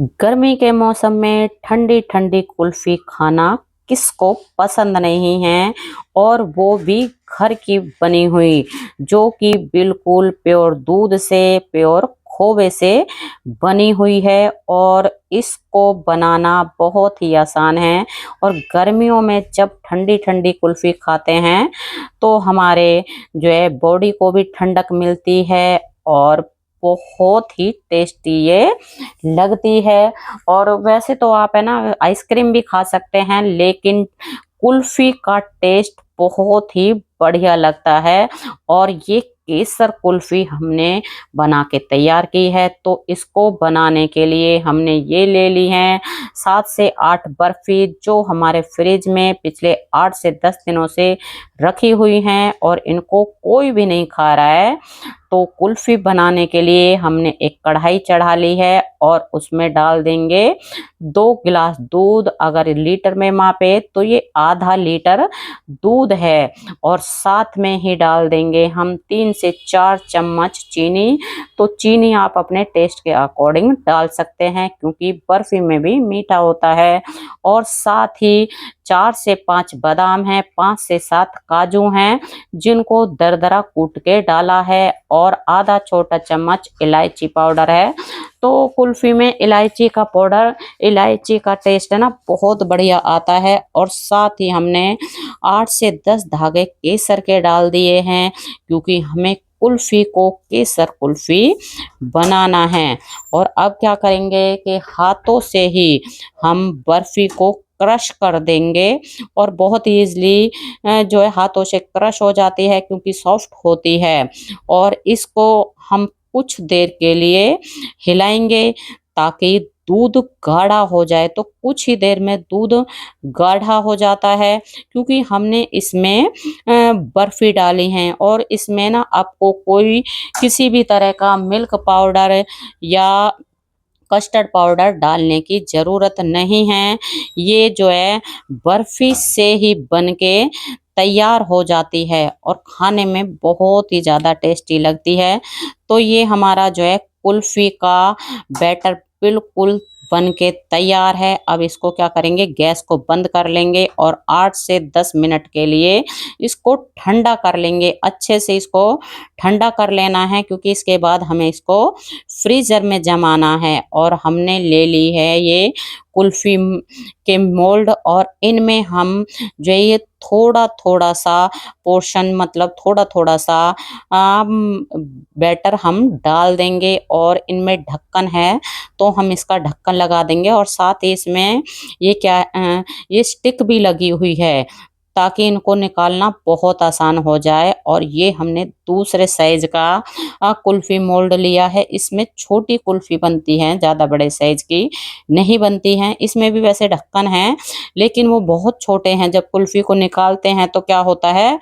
गर्मी के मौसम में ठंडी ठंडी कुल्फी खाना किसको पसंद नहीं है। और वो भी घर की बनी हुई, जो कि बिल्कुल प्योर दूध से, प्योर खोवे से बनी हुई है। और इसको बनाना बहुत ही आसान है। और गर्मियों में जब ठंडी ठंडी कुल्फी खाते हैं तो हमारे जो है बॉडी को भी ठंडक मिलती है और बहुत ही टेस्टी ये लगती है। और वैसे तो आप है ना आइसक्रीम भी खा सकते हैं, लेकिन कुल्फी का टेस्ट बहुत ही बढ़िया लगता है। और ये केसर कुल्फी हमने बना के तैयार की है। तो इसको बनाने के लिए हमने ये ले ली है 7 से 8 बर्फी, जो हमारे फ्रिज में पिछले 8 से 10 दिनों से रखी हुई हैं और इनको कोई भी नहीं खा रहा है। तो कुल्फी बनाने के लिए हमने एक कढ़ाई चढ़ा ली है और उसमें डाल देंगे 2 गिलास दूध। अगर लीटर में मापे तो ये आधा लीटर दूध है। और साथ में ही डाल देंगे हम 3 से 4 चम्मच चीनी। तो चीनी आप अपने टेस्ट के अकॉर्डिंग डाल सकते हैं, क्योंकि बर्फी में भी मीठा होता है। और साथ ही 4 से 5 बादाम हैं, 5 से 7 काजू हैं, जिनको दरदरा कूट के डाला है। और आधा छोटा चम्मच इलायची पाउडर है। तो कुल्फी में इलायची का पाउडर, इलायची का टेस्ट है ना बहुत बढ़िया आता है। और साथ ही हमने 8 से 10 धागे केसर के डाल दिए हैं, क्योंकि हमें कुल्फी को केसर कुल्फी बनाना है। और अब क्या करेंगे कि हाथों से ही हम बर्फी को क्रश कर देंगे। और बहुत ईजिली जो है हाथों से क्रश हो जाती है, क्योंकि सॉफ्ट होती है। और इसको हम कुछ देर के लिए हिलाएंगे, ताकि दूध गाढ़ा हो जाए। तो कुछ ही देर में दूध गाढ़ा हो जाता है, क्योंकि हमने इसमें बर्फी डाली है। और इसमें ना आपको कोई किसी भी तरह का मिल्क पाउडर या कस्टर्ड पाउडर डालने की ज़रूरत नहीं है। ये जो है बर्फी से ही बन के तैयार हो जाती है और खाने में बहुत ही ज़्यादा टेस्टी लगती है। तो ये हमारा जो है कुल्फ़ी का बैटर बिल्कुल बन के तैयार है। अब इसको क्या करेंगे, गैस को बंद कर लेंगे और 8 से 10 मिनट के लिए इसको ठंडा कर लेंगे। अच्छे से इसको ठंडा कर लेना है, क्योंकि इसके बाद हमें इसको फ्रीज़र में जमाना है। और हमने ले ली है ये कुल्फ़ी के मोल्ड, और इनमें हम जो है ये थोड़ा थोड़ा सा पोर्शन, मतलब थोड़ा थोड़ा सा बैटर हम डाल देंगे। और इनमें ढक्कन है, तो हम इसका ढक्कन लगा देंगे। और साथ ही इसमें ये ये स्टिक भी लगी हुई है, ताकि इनको निकालना बहुत आसान हो जाए। और ये हमने दूसरे साइज का कुल्फ़ी मोल्ड लिया है। इसमें छोटी कुल्फ़ी बनती हैं, ज़्यादा बड़े साइज की नहीं बनती हैं। इसमें भी वैसे ढक्कन है, लेकिन वो बहुत छोटे हैं। जब कुल्फ़ी को निकालते हैं तो क्या होता है,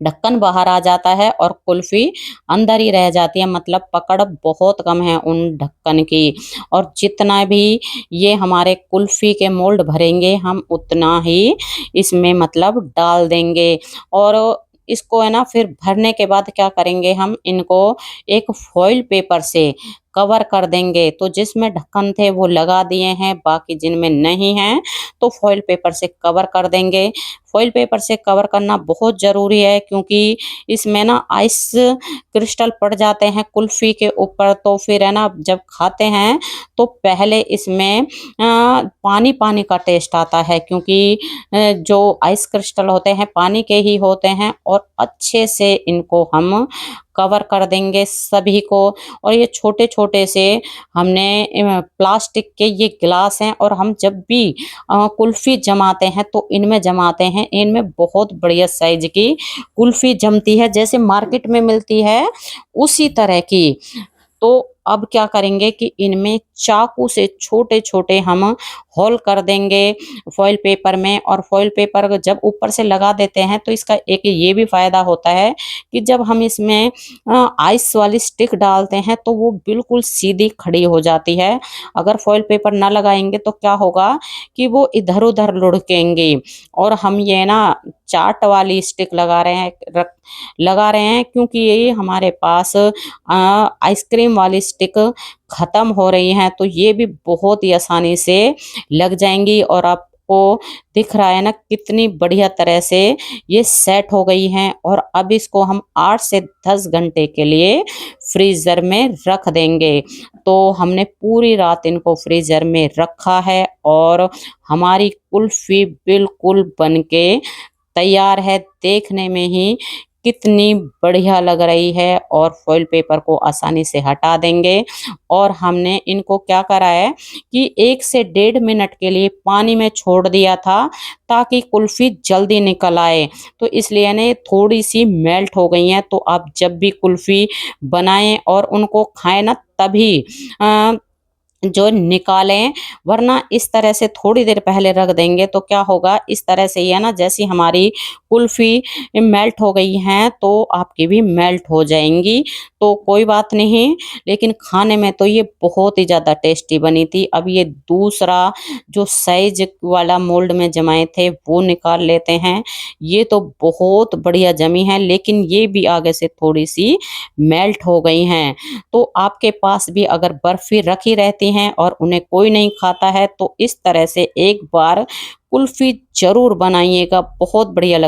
ढक्कन बाहर आ जाता है और कुल्फी अंदर ही रह जाती है। मतलब पकड़ बहुत कम है उन ढक्कन की। और जितना भी ये हमारे कुल्फी के मोल्ड भरेंगे, हम उतना ही इसमें मतलब डाल देंगे। और इसको है ना फिर भरने के बाद क्या करेंगे, हम इनको एक फॉइल पेपर से कवर कर देंगे। तो जिसमें ढक्कन थे वो लगा दिए हैं, बाकी जिनमें नहीं हैं तो फॉइल पेपर से कवर कर देंगे। फॉइल पेपर से कवर करना बहुत ज़रूरी है, क्योंकि इसमें ना आइस क्रिस्टल पड़ जाते हैं कुल्फ़ी के ऊपर। तो फिर है ना जब खाते हैं तो पहले इसमें पानी पानी का टेस्ट आता है, क्योंकि जो आइस क्रिस्टल होते हैं पानी के ही होते हैं। और अच्छे से इनको हम कवर कर देंगे सभी को। और ये छोटे छोटे से हमने प्लास्टिक के ये गिलास हैं, और हम जब भी कुल्फ़ी जमाते हैं तो इनमें जमाते हैं। इनमें बहुत बढ़िया साइज की कुल्फ़ी जमती है, जैसे मार्केट में मिलती है उसी तरह की। तो अब क्या करेंगे कि इनमें चाकू से छोटे छोटे हम होल कर देंगे फॉइल पेपर में। और फॉइल पेपर जब ऊपर से लगा देते हैं तो इसका एक ये भी फ़ायदा होता है कि जब हम इसमें आइस वाली स्टिक डालते हैं तो वो बिल्कुल सीधी खड़ी हो जाती है। अगर फॉइल पेपर ना लगाएंगे तो क्या होगा कि वो इधर उधर लुढ़केंगे। और हम ये ना चाट वाली स्टिक लगा रहे हैं, क्योंकि ये हमारे पास आइसक्रीम वाली स्टिक ख़त्म हो रही हैं तो ये भी बहुत ही आसानी से लग जाएँगी और आपको दिख रहा है ना कितनी बढ़िया तरह से ये सेट हो गई हैं और अब इसको हम 8 से 10 घंटे के लिए फ्रीज़र में रख देंगे। तो हमने पूरी रात इनको फ्रीज़र में रखा है और हमारी कुल्फ़ी बिल्कुल बन के तैयार है। देखने में ही कितनी बढ़िया लग रही है और फ़ॉइल पेपर को आसानी से हटा देंगे और हमने इनको क्या करा है कि 1 से डेढ़ मिनट के लिए पानी में छोड़ दिया था ताकि कुल्फ़ी जल्दी निकल आए। तो इसलिए ना ये थोड़ी-सी मेल्ट हो गई हैं, तो आप जब भी कुल्फ़ी बनाएँ और उनको खाएँ ना तभी अ, जो निकालें, वरना इस तरह से थोड़ी देर पहले रख देंगे तो क्या होगा इस तरह से ही है ना जैसी हमारी कुल्फ़ी मेल्ट हो गई हैं तो आपकी भी मेल्ट हो जाएँगी। तो कोई बात नहीं, लेकिन खाने में तो ये बहुत ही ज़्यादा टेस्टी बनी थी। अब ये दूसरा जो साइज़ वाला मोल्ड में जमाए थे वो निकाल लेते हैं। ये तो बहुत बढ़िया जमी हैं लेकिन ये भी आगे से थोड़ी-सी मेल्ट हो गई हैं। तो आपके पास भी अगर बर्फ़ी रखी रहती हैं और उन्हें कोई नहीं खाता है तो इस तरह से एक बार कुल्फ़ी ज़रूर बनाइएगा, बहुत बढ़िया लग